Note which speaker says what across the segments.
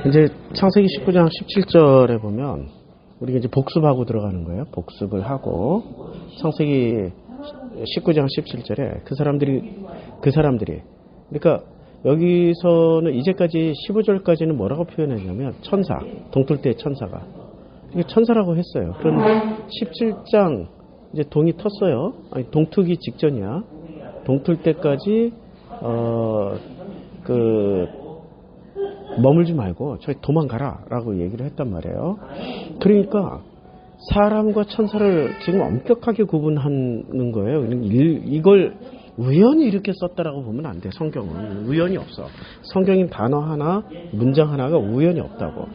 Speaker 1: 이제 창세기 19장 17절에 보면 우리가 이제 복습하고 들어가는 거예요. 복습을 하고 창세기 19장 17절에 그 사람들이 그러니까 여기서는 이제까지 15절까지는 뭐라고 표현했냐면 천사, 동틀 때 천사가 이게 천사라고 했어요. 그런데 17장 이제 동이 텄어요. 아니 동트기 직전이야. 동틀 때까지 머물지 말고 저희 도망가라 라고 얘기를 했단 말이에요. 그러니까 사람과 천사를 지금 엄격하게 구분하는 거예요. 이걸 우연히 이렇게 썼다라고 보면 안 돼. 성경은 우연이 없어. 성경인 단어 하나, 문장 하나가 우연이 없다고.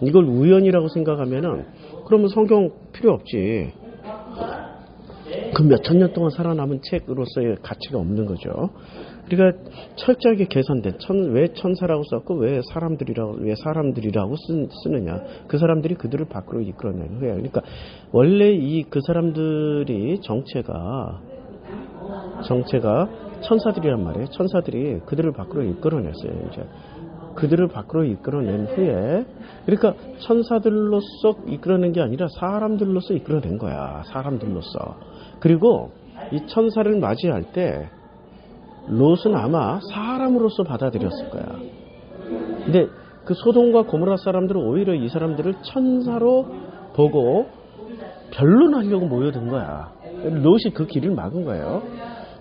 Speaker 1: 이걸 우연이라고 생각하면은 그러면 성경 필요 없지. 그 몇천 년 동안 살아남은 책으로서의 가치가 없는 거죠. 그러니까 철저하게 계산된 왜 천사라고 썼고 왜 사람들이라고 쓰느냐. 그 사람들이 그들을 밖으로 이끌어내는 거예요. 그러니까 원래 그 사람들이 정체가 천사들이란 말이에요. 천사들이 그들을 밖으로 이끌어냈어요. 이제 그들을 밖으로 이끌어낸 후에 그러니까 천사들로서 이끌어낸 게 아니라 사람들로서 이끌어낸 거야. 사람들로서. 그리고 이 천사를 맞이할 때 롯은 아마 사람으로서 받아들였을 거야. 근데 그 소돔과 고모라 사람들은 오히려 이 사람들을 천사로 보고 변론하려고 모여든 거야. 롯이 그 길을 막은 거예요.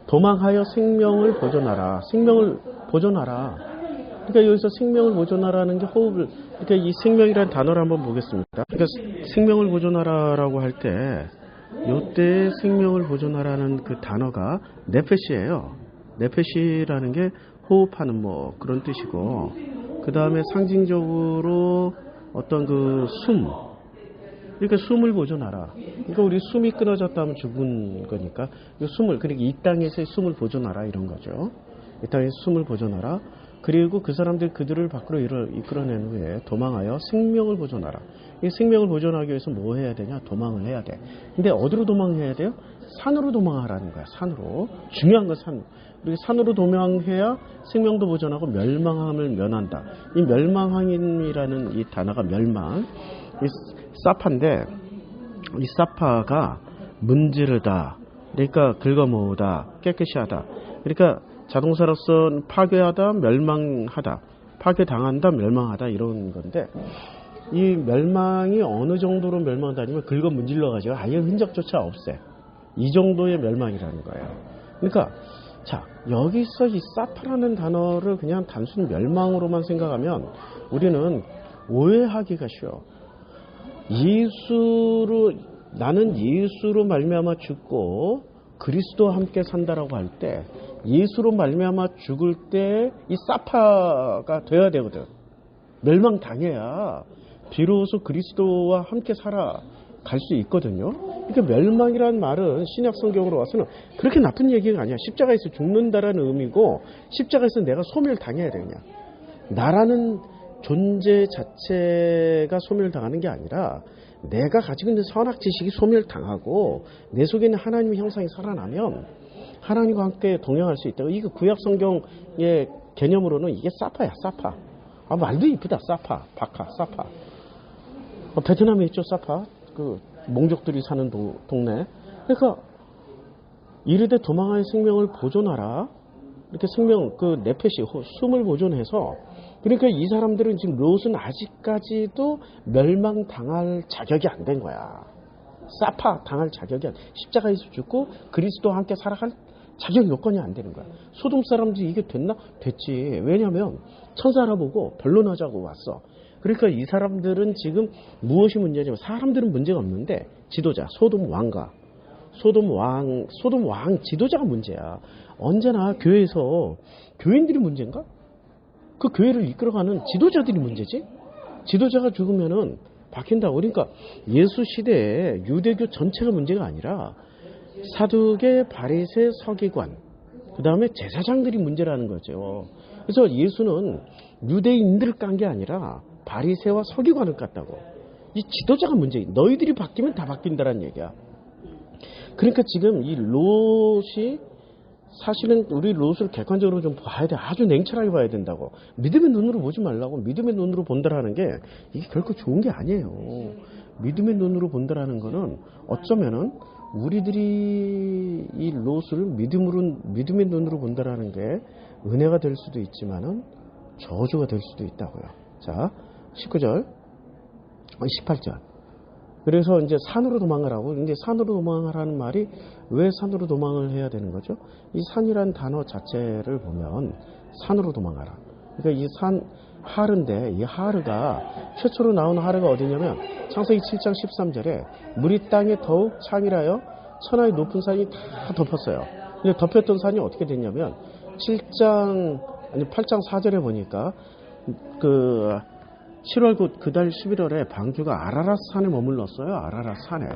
Speaker 1: 도망하여 생명을 보존하라. 생명을 보존하라. 그러니까 여기서 생명을 보존하라는 게 그러니까 이 생명이라는 단어를 한번 보겠습니다. 그러니까 생명을 보존하라라고 할 때 이때 생명을 보존하라는 그 단어가 네페시예요. 네페시라는 게 호흡하는 뭐 그런 뜻이고, 그 다음에 상징적으로 어떤 그 그러니까 숨을 보존하라. 그러니까 우리 숨이 끊어졌다면 죽은 거니까 그러니까 이 땅에서의 숨을 보존하라 이런 거죠. 이 땅에서 숨을 보존하라. 그리고 그 사람들 그들을 밖으로 이끌어낸 후에 도망하여 생명을 보존하라. 이 생명을 보존하기 위해서 뭐 해야 되냐? 도망을 해야 돼. 근데 어디로 도망해야 돼요? 산으로 도망하라는 거야. 산으로. 중요한 건 산. 그리고 산으로 도망해야 생명도 보존하고 멸망함을 면한다. 이 멸망함이라는 이 단어가 멸망. 이 사파인데 이 사파가 문지르다. 그러니까 긁어모으다. 깨끗이 하다. 그러니까 자동사로서 파괴하다, 멸망하다, 파괴당한다, 멸망하다 이런 건데 이 멸망이 어느 정도로 멸망하다면 긁어 문질러가지고 아예 흔적조차 없애. 이 정도의 멸망이라는 거예요. 그러니까 자 여기서 이 사파라는 단어를 그냥 단순 멸망으로만 생각하면 우리는 오해하기가 쉬워. 나는 예수로 말미암아 죽고 그리스도와 함께 산다라고 할 때 예수로 말미암아 죽을 때 이 사파가 돼야 되거든. 멸망당해야 비로소 그리스도와 함께 살아갈 수 있거든요. 그러니까 멸망이라는 말은 신약 성경으로 와서는 그렇게 나쁜 얘기가 아니야. 십자가에서 죽는다라는 의미고 십자가에서 내가 소멸당해야 돼. 그냥 나라는 존재 자체가 소멸당하는 게 아니라 내가 가지고 있는 선악 지식이 소멸당하고 내 속에 있는 하나님의 형상이 살아나면 하나님과 함께 동행할 수 있다고. 이거 구약 성경의 개념으로는 이게 사파야. 사파. 말도 이쁘다. 사파. 바카. 사파. 베트남에 있죠. 사파. 그 몽족들이 사는 동네. 그러니까 이르되 도망하여 생명을 보존하라. 이렇게 네페시 숨을 보존해서 그러니까 이 사람들은 지금 롯은 아직까지도 멸망당할 자격이 안 된 거야. 사파 당할 자격이 십자가에서 죽고 그리스도와 함께 살아갈 자격 요건이 안 되는 거야. 소돔 사람들이 이게 됐나? 됐지. 왜냐하면 천사 알아보고 변론하자고 왔어. 그러니까 이 사람들은 지금 무엇이 문제냐면 사람들은 문제가 없는데 지도자 소돔 왕 지도자가 문제야. 언제나 교회에서 교인들이 문제인가? 그 교회를 이끌어가는 지도자들이 문제지. 지도자가 죽으면은 바뀐다고. 그러니까 예수 시대에 유대교 전체가 문제가 아니라 사두개, 바리새, 서기관, 그 다음에 제사장들이 문제라는 거죠. 그래서 예수는 유대인들을 깐 게 아니라 바리새와 서기관을 깠다고. 이 지도자가 문제야. 너희들이 바뀌면 다 바뀐다라는 얘기야. 그러니까 지금 이 롯이 사실은 우리 롯을 객관적으로 좀 봐야 돼. 아주 냉철하게 봐야 된다고. 믿음의 눈으로 보지 말라고. 믿음의 눈으로 본다라는 게 이게 결코 좋은 게 아니에요. 믿음의 눈으로 본다라는 거는 어쩌면은 우리들이 이 롯을 믿음의 눈으로 본다라는 게 은혜가 될 수도 있지만은 저주가 될 수도 있다고요. 자, 19절, 18절. 그래서 이제 산으로 도망가라고. 이제 산으로 도망가라는 말이 왜 산으로 도망을 해야 되는 거죠? 이 산이란 단어 자체를 보면 산으로 도망가라. 그러니까 이 산, 하르인데 이 하르가 최초로 나온 하르가 어디냐면 창세기 7장 13절에 물이 땅에 더욱 창이라여 천하의 높은 산이 다 덮었어요. 근데 덮였던 산이 어떻게 됐냐면 8장 4절에 보니까 7월 그달 11월에 방주가 아라랏 산에 머물렀어요. 아라랏 산에.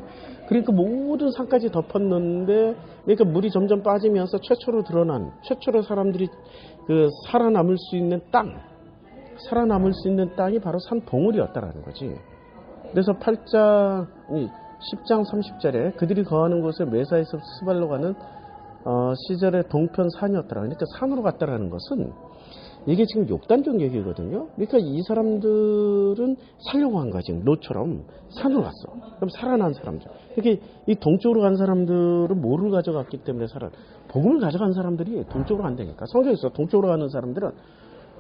Speaker 1: 그러니까 모든 산까지 덮었는데, 그러니까 물이 점점 빠지면서 최초로 사람들이 살아남을 수 있는 땅이 바로 산 봉우리였다라는 거지. 그래서 10장 30절에 그들이 거하는 곳에 메사에서 스발로 가는 시절의 동편 산이었더라. 그러니까 산으로 갔다라는 것은 이게 지금 욕단적 얘기거든요. 그러니까 이 사람들은 살려고 한 거야. 지금 롯처럼 산으로 갔어. 그럼 살아난 사람들. 이렇게 이 동쪽으로 간 사람들은 뭐를 가져갔기 때문에 복음을 가져간 사람들이 동쪽으로 간다니까. 성경에서 동쪽으로 가는 사람들은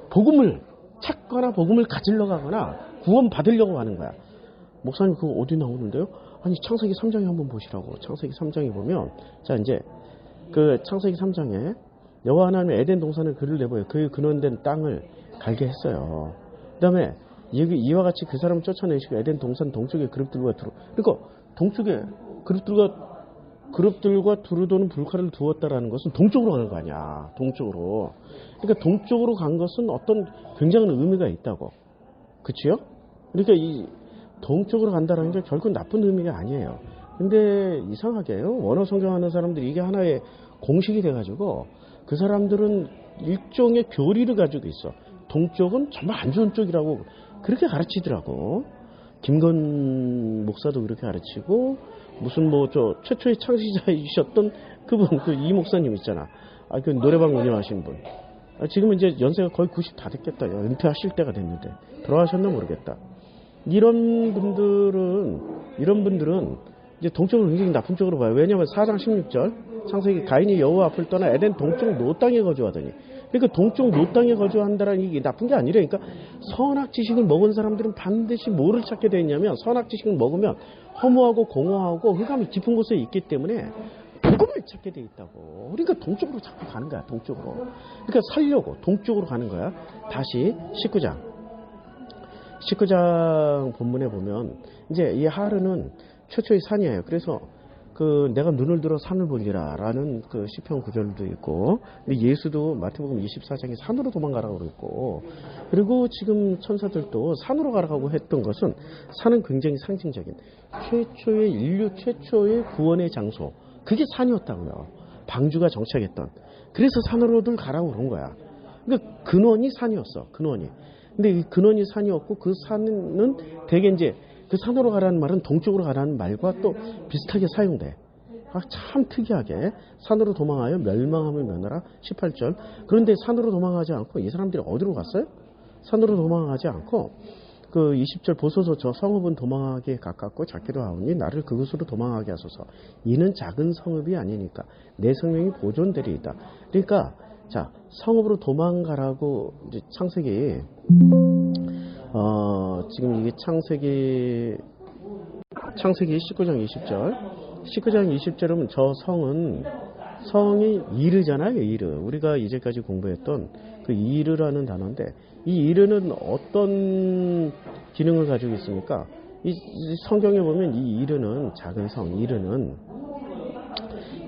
Speaker 1: 복음을 찾거나 복음을 가지러 가거나 구원 받으려고 하는 거야. 목사님 그거 어디 나오는데요? 아니 창세기 3장에 한번 보시라고. 창세기 3장에 보면 자 이제 창세기 3장에 여호와 하나님의 에덴 동산을 그를 내보여 그의 근원된 땅을 갈게 했어요. 그 다음에 이와 같이 그 사람을 쫓아내시고 에덴 동산 동쪽에 그룹들과 그러니까 동쪽에 그룹들과 두루도는 불칼을 두었다라는 것은 동쪽으로 가는 거 아니야. 동쪽으로. 그러니까 동쪽으로 간 것은 어떤 굉장한 의미가 있다고. 그치요? 그러니까 이 동쪽으로 간다는 게 결코 나쁜 의미가 아니에요. 근데 이상하게요. 원어 성경하는 사람들이 이게 하나의 공식이 돼가지고 그 사람들은 일종의 교리를 가지고 있어. 동쪽은 정말 안 좋은 쪽이라고 그렇게 가르치더라고. 김건 목사도 그렇게 가르치고 무슨 최초의 창시자이셨던 그분 이 목사님 있잖아. 그 노래방 운영하신 분. 지금은 이제 연세가 거의 90 다 됐겠다. 은퇴하실 때가 됐는데 돌아가셨나 모르겠다. 이런 분들은 이제 동쪽을 굉장히 나쁜 쪽으로 봐요. 왜냐하면 4장 16절 창세기 가인이 여호와 앞을 떠나 에덴 동쪽 노 땅에 거주하더니 그러니까 동쪽 노 땅에 거주한다는 이게 나쁜 게 아니라 그러니까 선악 지식을 먹은 사람들은 반드시 뭐를 찾게 되어 있냐면 선악 지식을 먹으면 허무하고 공허하고 흑암이 깊은 곳에 있기 때문에 복음을 찾게 돼 있다고. 그러니까 동쪽으로 자꾸 가는 거야. 동쪽으로. 그러니까 살려고 동쪽으로 가는 거야. 다시 19장 본문에 보면 이제 이 하르는 최초의 산이에요. 그래서 내가 눈을 들어 산을 보리라 라는 시편 9절도 있고, 근데 예수도 마태복음 24장에 산으로 도망가라고 그랬고, 그리고 지금 천사들도 산으로 가라고 했던 것은 산은 굉장히 상징적인 인류 최초의 구원의 장소, 그게 산이었다고요. 방주가 정착했던. 그래서 산으로들 가라고 그런 거야. 그러니까 근원이 산이었어. 근원이. 근데 이 근원이 산이었고 그 산은 대개 이제 그 산으로 가라는 말은 동쪽으로 가라는 말과 또 비슷하게 사용돼. 참 특이하게 산으로 도망하여 멸망함을 면하라 18절. 그런데 산으로 도망하지 않고 이 사람들이 어디로 갔어요? 산으로 도망하지 않고 20절 보소서 저 성읍은 도망하기에 가깝고 작기도 하오니 나를 그곳으로 도망하게 하소서. 이는 작은 성읍이 아니니까 내 생명이 보존되리이다. 그러니까 자 성읍으로 도망가라고 이제 창세기 지금 이게 창세기 19장 20절이면 저 성이 이르잖아요. 이르. 우리가 이제까지 공부했던 그 이르라는 단어인데 이 이르는 어떤 기능을 가지고 있습니까? 이 성경에 보면 이 이르는 작은 성,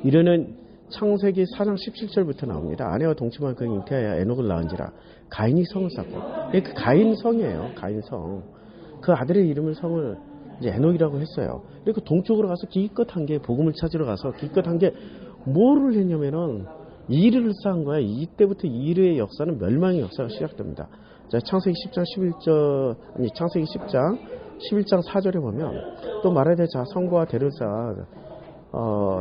Speaker 1: 이르는 창세기 4장 17절부터 나옵니다. 아내와 동침한 그가 잉태하여 에녹을 낳은지라 가인이 성을 쌓고. 그 가인성이에요. 가인성. 그 아들의 이름을 성을 이제 에녹이라고 했어요. 그리고 동쪽으로 가서 기껏 한 게 복음을 찾으러 가서 기껏 한 게 뭐를 했냐면은 이르를 쌓은 거야. 이때부터 이르의 역사는 멸망의 역사가 시작됩니다. 자, 창세기 10장 11장 4절에 보면 또 말하되 자 성과 대를 쌓아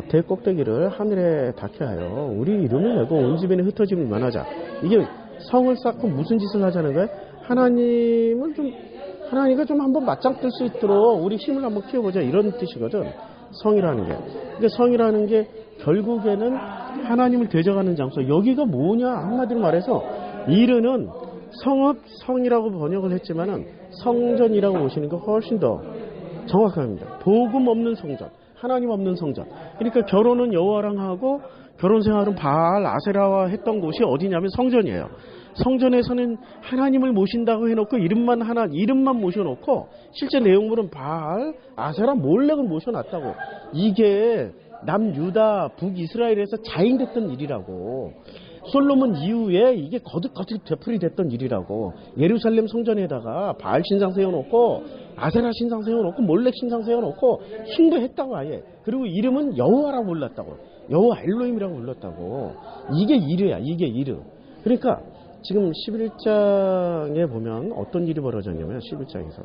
Speaker 1: 대꼭대기를 하늘에 닿게 하여 우리 이름을 내고 온 집에는 흩어짐을 면하자. 이게 성을 쌓고 무슨 짓을 하자는 거예요? 하나님과 좀 한번 맞짱 뜰 수 있도록 우리 힘을 한번 키워보자, 이런 뜻이거든. 성이라는 게. 그러니까 성이라는 게 결국에는 하나님을 대적하는 장소. 여기가 뭐냐? 한마디로 말해서 이르는 성이라고 번역을 했지만은 성전이라고 보시는 게 훨씬 더 정확합니다. 복음 없는 성전, 하나님 없는 성전. 그러니까 결혼은 여호와랑 하고 결혼 생활은 바알, 아세라와 했던 곳이 어디냐면 성전이에요. 성전에서는 하나님을 모신다고 해놓고 이름만 모셔놓고 실제 내용물은 바알, 아세라 몰렉을 모셔놨다고. 이게 남유다, 북이스라엘에서 자행됐던 일이라고. 솔로몬 이후에 이게 거듭 되풀이 됐던 일이라고. 예루살렘 성전에다가 바알 신상 세워놓고 아세라 신상 세워놓고 몰렉 신상 세워놓고 숭배했다고 아예. 그리고 이름은 여호와라고 불렀다고. 여호와 엘로힘이라고 불렀다고. 이게 이르야. 이게 이르. 그러니까 지금 11장에 보면 어떤 일이 벌어졌냐면 11장에서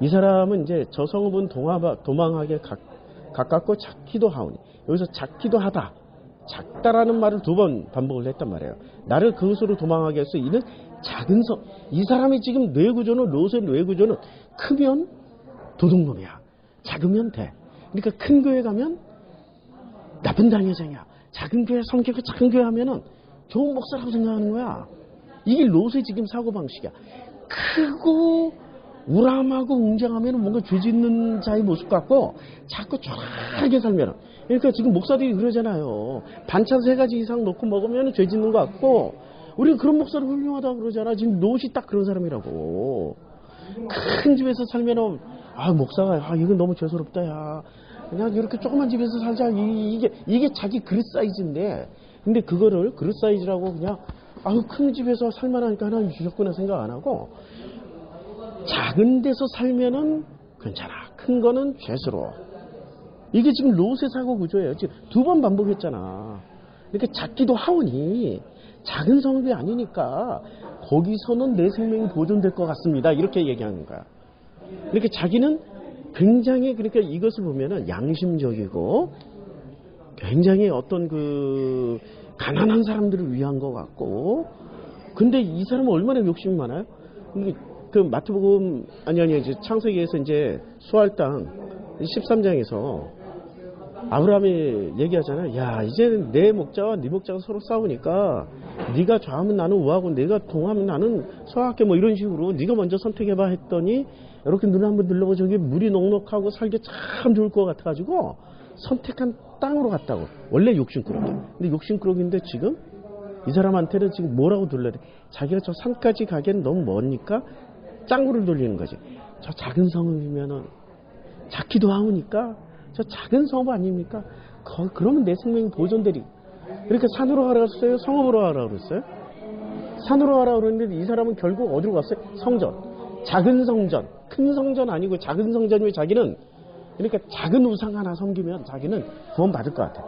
Speaker 1: 이 사람은 이제 저 성읍은 도망하게 가깝고 작기도 하오니, 여기서 작기도 하다, 작다라는 말을 2번 반복을 했단 말이에요. 나를 그것으로 도망하게 해서 이는 작은 성. 이 사람이 지금 뇌구조는, 롯의 뇌구조는 크면 도둑놈이야, 작으면 돼. 그러니까 큰 교회 가면 나쁜 당회장이야, 작은 교회 성격이 작은 교회 하면은 좋은 목사라고 생각하는 거야. 이게 롯의 지금 사고방식이야. 크고 우람하고 웅장하면 뭔가 죄 짓는 자의 모습 같고, 자꾸 초라하게 살면, 그러니까 지금 목사들이 그러잖아요. 반찬 3가지 이상 넣고 먹으면 죄 짓는 것 같고, 우리가 그런 목사를 훌륭하다고 그러잖아. 지금 롯이 딱 그런 사람이라고. 큰 집에서 살면은 목사가 이건 너무 죄스럽다, 야, 그냥 이렇게 조그만 집에서 살자. 이게 자기 그릇 사이즈인데, 근데 그거를 그릇 사이즈라고 그냥 큰 집에서 살만하니까 하나님 주셨구나 생각 안 하고, 작은 데서 살면은 괜찮아, 큰 거는 죄스러워. 이게 지금 롯의 사고 구조예요. 지금 2번 반복했잖아. 그러니까 작기도 하오니 작은 성읍이 아니니까 거기서는 내 생명이 보존될 것 같습니다, 이렇게 얘기하는 거야. 그러니까 자기는 굉장히, 그러니까 이것을 보면은 양심적이고 굉장히 어떤 가난한 사람들을 위한 것 같고, 근데 이 사람은 얼마나 욕심이 많아요? 마태복음, 이제 창세기에서 이제 수할 땅 13장에서 아브라함이 얘기하잖아요. 야, 이제는 내 목자와 네 목자가 서로 싸우니까 네가 좌하면 나는 우하고 네가 동하면 나는 서할게, 뭐 이런 식으로 네가 먼저 선택해봐 했더니, 이렇게 눈 한번 들러보, 저기 물이 넉넉하고 살기 참 좋을 것 같아가지고 선택한 땅으로 갔다고. 원래 욕심꾸러기. 근데 욕심꾸러기인데 지금 이 사람한테는 지금 뭐라고 둘러야 돼? 자기가 저 산까지 가기엔 너무 머니까 짱구를 돌리는 거지. 저 작은 성읍이면은 작기도 하오니까 저 작은 성읍 아닙니까? 그러면 내 생명이 보존되리. 그러니까 산으로 가라 그랬어요? 성읍으로 가라 그랬어요? 산으로 가라 그랬는데 이 사람은 결국 어디로 갔어요? 성전. 작은 성전. 큰 성전 아니고 작은 성전이면 자기는, 그러니까 작은 우상 하나 섬기면 자기는 구원 받을 것 같아.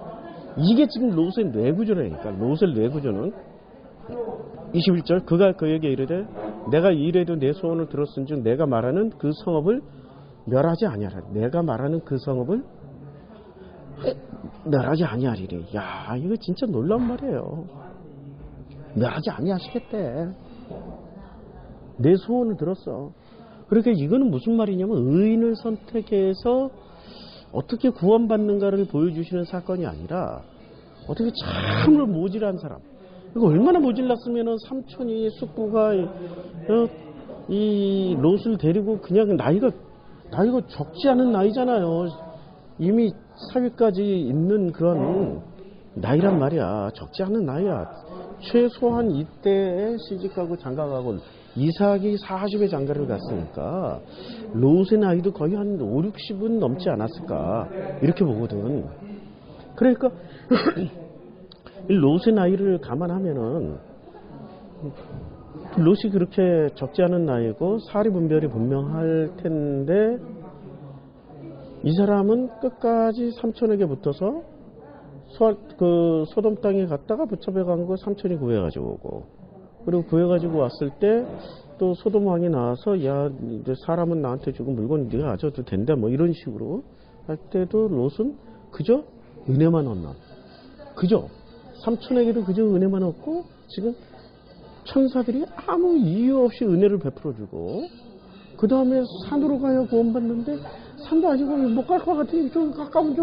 Speaker 1: 이게 지금 롯의 뇌구조라니까. 롯의 뇌구조는 21절, 그가 그에게 이르되 내가 이래도 내 소원을 들었은즉 내가 말하는 그 성읍을 멸하지 아니하라. 내가 말하는 그 성읍을 멸하지 아니하리래. 야, 이거 진짜 놀라운 말이에요. 멸하지 아니하시겠대. 내 소원을 들었어. 그러니까 이거는 무슨 말이냐면, 의인을 선택해서 어떻게 구원받는가를 보여주시는 사건이 아니라, 어떻게 참으로 모질한 사람. 이거 얼마나 모질랐으면은 삼촌이, 숙부가 이 롯을 데리고, 그냥 나이가 적지 않은 나이잖아요. 이미 사위까지 있는 그런 나이란 말이야. 적지 않은 나이야. 최소한 이때에 시집가고 장가가고, 이삭이 40에 장가를 갔으니까 롯의 나이도 거의 한 5, 60은 넘지 않았을까, 이렇게 보거든. 그러니까 이 롯의 나이를 감안하면은 롯이 그렇게 적지 않은 나이고 사리 분별이 분명할 텐데, 이 사람은 끝까지 삼촌에게 붙어서 소돔 땅에 갔다가 붙잡혀 간 거 삼촌이 구해가지고 오고, 그리고 구해가지고 왔을 때 또 소돔 왕이 나와서, 야, 이제 사람은 나한테 주고 물건 네가 가져도 된다, 뭐 이런 식으로 할 때도 롯은 그저 은혜만 얻는, 그저 삼촌에게도 그저 은혜만 얻고 지금 천사들이 아무 이유 없이 은혜를 베풀어주고 그 다음에 산으로 가야 구원받는데 산도 아니고 못 갈 것 같으니 좀 가까운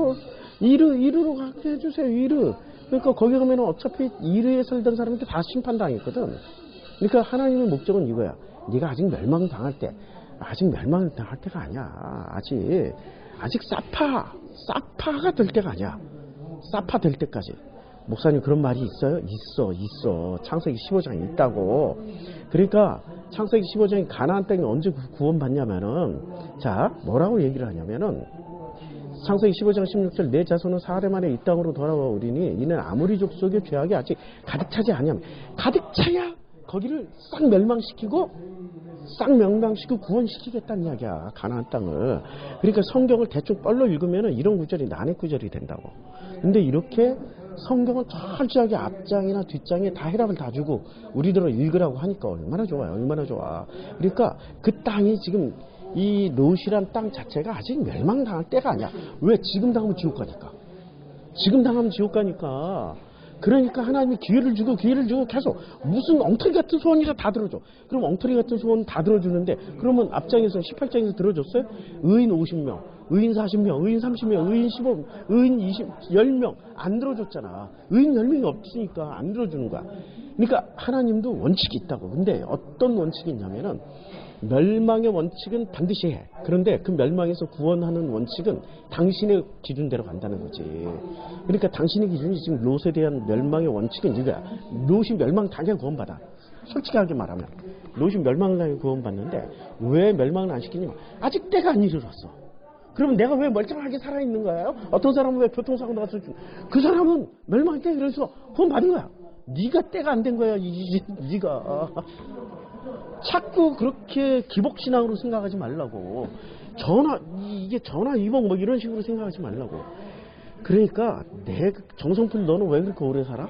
Speaker 1: 이르로 가게 해주세요. 이르. 그러니까 거기 가면 어차피 이르에 살던 사람한테 다 심판당했거든. 그러니까 하나님의 목적은 이거야. 네가 아직 멸망당할 때, 아직 멸망당할 때가 아니야. 아직 사파가 될 때가 아니야. 사파 될 때까지. 목사님 그런 말이 있어요? 있어. 창세기 15장에 있다고. 그러니까 창세기 15장에 가나안 땅이 언제 구원받냐면은, 자, 뭐라고 얘기를 하냐면은, 창세기 15장 16절 내 자손은 사흘 만에 이 땅으로 돌아와 오리니 이는 아무리 족속의 죄악이 아직 가득 차지 아니하면, 가득 차야 거기를 싹 멸망시키고 구원시키겠다는 이야기야. 가나안 땅을. 그러니까 성경을 대충 뻘로 읽으면 이런 구절이 난해 구절이 된다고. 근데 이렇게 성경을 철저하게 앞장이나 뒷장에 다 해답을 다 주고 우리들은 읽으라고 하니까 얼마나 좋아요. 얼마나 좋아. 그러니까 그 땅이 지금 이 롯이란 땅 자체가 아직 멸망당할 때가 아니야. 왜? 지금 당하면 지옥 가니까. 지금 당하면 지옥 가니까. 그러니까 하나님이 기회를 주고 계속 무슨 엉터리 같은 소원이라 다 들어줘. 그럼 엉터리 같은 소원 다 들어주는데 그러면 앞장에서 18장에서 들어줬어요? 의인 50명, 의인 40명, 의인 30명, 의인 15명, 의인 10명 안 들어줬잖아. 의인 10명이 없으니까 안 들어주는 거야. 그러니까 하나님도 원칙이 있다고. 근데 어떤 원칙이 있냐면은 멸망의 원칙은 반드시 해. 그런데 그 멸망에서 구원하는 원칙은 당신의 기준대로 간다는 거지. 그러니까 당신의 기준이 지금 롯에 대한 멸망의 원칙은 이거야. 롯이 멸망당해 구원받아. 솔직하게 말하면 롯이 멸망당해 구원받는데 왜 멸망을 안 시키냐면 아직 때가 안 이르렀어. 그러면 내가 왜 멀쩡하게 살아있는 거예요? 어떤 사람은 왜 교통사고 나서 그 사람은 멸망 때 이래서 구원받은 거야. 네가 때가 안 된 거야. 네가 자꾸 그렇게 기복신앙으로 생각하지 말라고. 이게 전화 이복 뭐 이런 식으로 생각하지 말라고. 그러니까 내 정성풀 너는 왜 그렇게 오래 살아?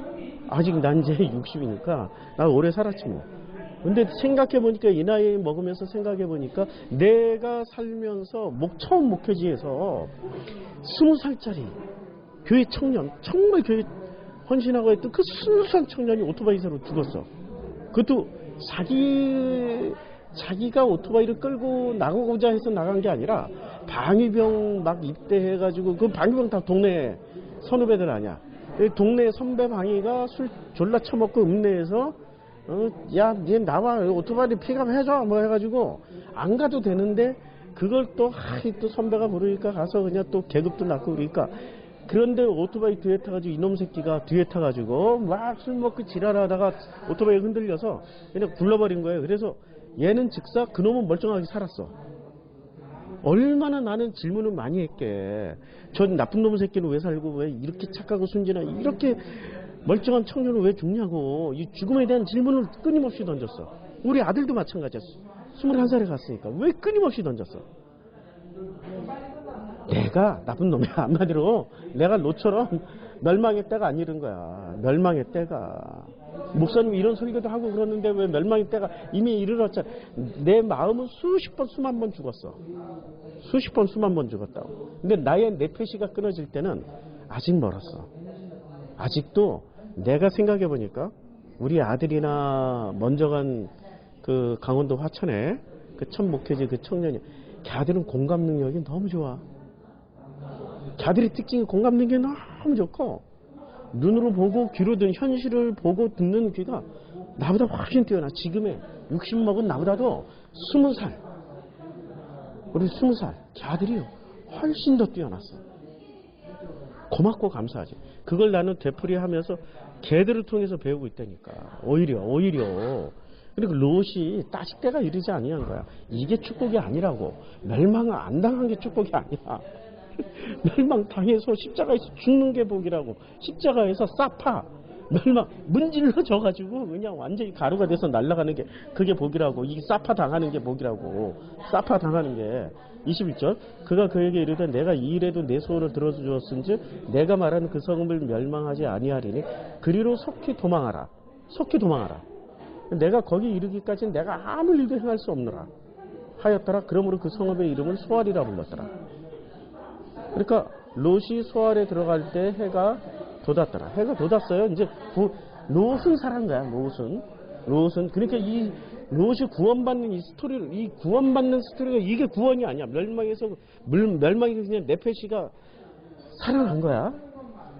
Speaker 1: 아직 난 이제 60이니까 나 오래 살았지 뭐. 근데 생각해보니까 이 나이 먹으면서 생각해보니까 내가 살면서 처음 목회지에서 20살짜리 교회 청년, 정말 교회 헌신하고 했던 그 순수한 청년이 오토바이사로 죽었어. 그것도 자기가 오토바이를 끌고 나가고자 해서 나간 게 아니라 방위병 막 입대해가지고 그 방위병 다 동네 선후배들 아니야. 동네 선배 방위가 술 졸라 처먹고 읍내에서 야, 니 나와 오토바이 픽업해줘 뭐 해가지고 안 가도 되는데 그걸 또 선배가 부르니까 가서 그냥 또 계급도 낮고 그러니까. 그런데 오토바이 뒤에 타가지고 이놈 새끼가 뒤에 타가지고 막 술 먹고 지랄하다가 오토바이 흔들려서 그냥 굴러버린 거예요. 그래서 얘는 즉사 그놈은 멀쩡하게 살았어. 얼마나 나는 질문을 많이 했게. 전 나쁜 놈 새끼는 왜 살고 왜 이렇게 착하고 순진한 이렇게 멀쩡한 청년은 왜 죽냐고. 이 죽음에 대한 질문을 끊임없이 던졌어. 우리 아들도 마찬가지였어. 21살에 갔으니까 왜 끊임없이 던졌어. 내가 나쁜 놈이야. 한마디로 내가 너처럼 멸망의 때가 안 이른 거야. 멸망의 때가. 목사님이 이런 설교도 하고 그러는데 왜 멸망의 때가 이미 이르렀잖아. 내 마음은 수십 번 수만 번 죽었어. 수십 번 수만 번 죽었다고. 근데 나의 뇌폐시가 끊어질 때는 아직 멀었어. 아직도 내가 생각해보니까 우리 아들이나 먼저 간 그 강원도 화천에 그 첫 목회지 그 청년이 걔들은 공감 능력이 너무 좋아. 걔들의 특징이 공감 능력이 너무 좋고 눈으로 보고 귀로 듣는 현실을 보고 듣는 귀가 나보다 훨씬 뛰어나. 지금의 60 먹은 나보다도 20살 우리 20살 걔들이 훨씬 더 뛰어났어. 고맙고 감사하지. 그걸 나는 되풀이하면서 걔들을 통해서 배우고 있다니까. 오히려 그리고 롯이 따질 때가 이르지 아니한 거야. 이게 축복이 아니라고. 멸망을 안 당한 게 축복이 아니야. 멸망 당해서 십자가에서 죽는 게 복이라고. 십자가에서 사파 멸망 문질러져 가지고 그냥 완전히 가루가 돼서 날아가는 게 그게 복이라고. 이 사파 당하는 게 복이라고. 사파 당하는 게. 21절 그가 그에게 이르되 내가 이 일에도 내 소원을 들어주었은즉 내가 말하는 그 성읍을 멸망하지 아니하리니 그리로 속히 도망하라. 내가 거기 이르기까지는 내가 아무 일도 행할 수 없노라 하였더라. 그러므로 그 성읍의 이름을 소알이라 불렀더라. 그러니까 롯이 소알에 들어갈 때 해가 돋았더라. 해가 돋았어요. 이제 롯은 살아난 거야. 롯은 그러니까 이 롯이 구원받는 이 스토리를, 이 구원받는 스토리가 이게 구원이 아니야. 멸망에서 그냥 네페시가 살아난 거야.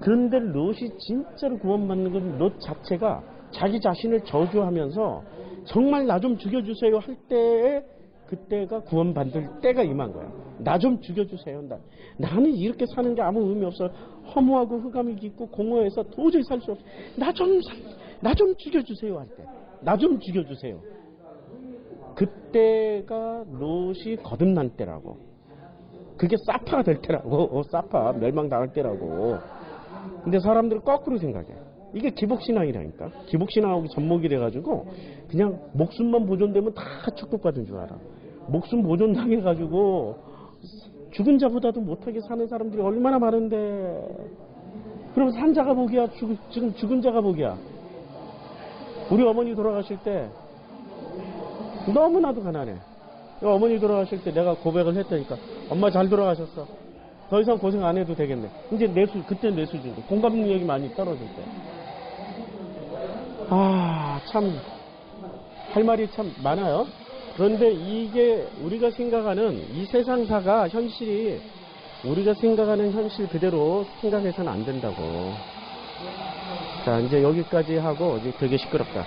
Speaker 1: 그런데 롯이 진짜로 구원받는 건 롯 자체가 자기 자신을 저주하면서 정말 나 좀 죽여주세요 할 때에 그때가 구원받을 때가 임한 거야. 나 좀 죽여주세요. 나는 이렇게 사는 게 아무 의미 없어. 허무하고 흑암이 깊고 공허해서 도저히 살 수 없어. 나 좀 죽여주세요 할 때. 나 좀 죽여주세요. 그때가 롯이 거듭난 때라고. 그게 사파가 될 때라고. 사파 멸망당할 때라고. 근데 사람들은 거꾸로 생각해. 이게 기복신앙이라니까. 기복신앙하고 접목이 돼가지고 그냥 목숨만 보존되면 다 축복받은 줄 알아. 목숨 보존당해가지고 죽은 자보다도 못하게 사는 사람들이 얼마나 많은데. 그럼 산 자가 복이야? 지금 죽은 자가 복이야? 우리 어머니 돌아가실 때 너무나도 가난해. 어머니 돌아가실 때 내가 고백을 했다니까. 엄마 잘 돌아가셨어. 더 이상 고생 안 해도 되겠네. 이제 그때 내 수준도. 공감 능력이 많이 떨어질 때. 참, 할 말이 참 많아요. 그런데 이게 우리가 생각하는 이 세상사가 현실이 우리가 생각하는 현실 그대로 생각해서는 안 된다고. 자, 이제 여기까지 하고 이제 되게 시끄럽다.